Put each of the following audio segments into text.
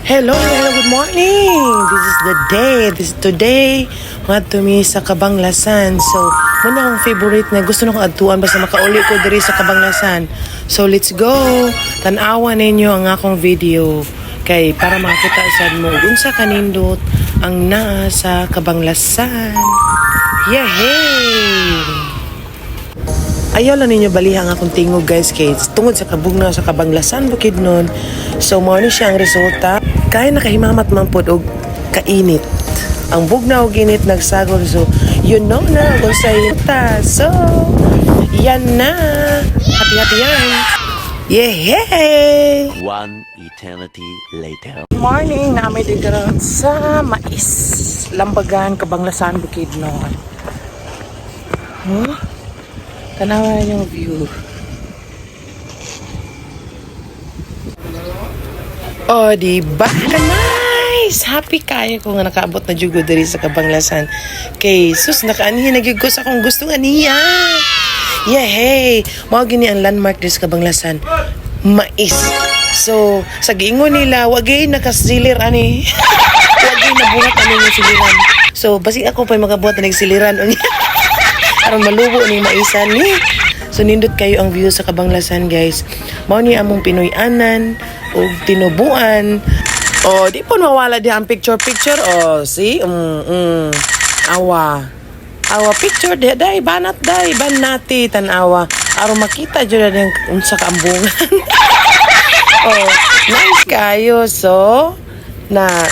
Hello, good morning. This is the day. Today. Madto mi sa Kabanglasan. So, muna akong favorite na gusto na kong adtuan basta makauli ko diri sa Kabanglasan. So, let's go. Tan-awa ninyo ang akong video kay para makita sad mo unsa kanindot ang naa sa Kabanglasan. Yehey! Ayaw lang ninyo balihan ang akong tingog guys kay tungod sa kabugnaw sa Kabanglasan bukid nun. So, mao ni siya ang resulta. Kaya nakahimamat man pod og kainit. Ang bugnaw ginit nagsagol. So, you know na kung sa ita. So, yan na. Happy yan. Yehey! One eternity later. Good morning. Namin dito sa Mais. Lambagan, Kabanglasan, Bukidnon. Huh? Tanawa yung view. Oh, diba? Nice! Happy kayo ko nga nakaabot na jugo diri sa Kabanglasan. Kay sus, nakaanihin nagyugos akong gustong aniya. Yehey! Mao gini ang landmark diri sa Kabanglasan. Mais. So, sa giingon nila, wagay nakasilir ani. Wagay nabuhat ani yung siliran. So, basig ako pa magabuhat na nagsiliran. Aron malubo ni maisan ni. So, nindot kayo ang view sa Kabanglasan, guys. Mao ni among Pinoy-anan o tinubuan. O, di po mawala di ang picture-picture. O, see? Awa. Awa, picture di. Day, banat, day. Banati, tanawa. Aron makita dyan na unsa kaambungan. O, nice kayo. So,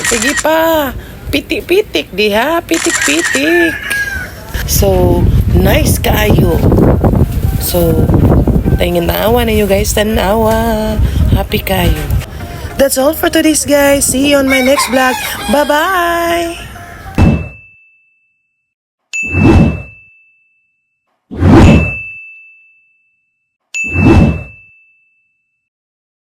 sige pa. Pitik-pitik di ha. Pitik-pitik. So, nice kayo. So, tingin naawa na you guys. Tanawa. Happy kayo. That's all for today's guys. See you on my next vlog. Bye-bye!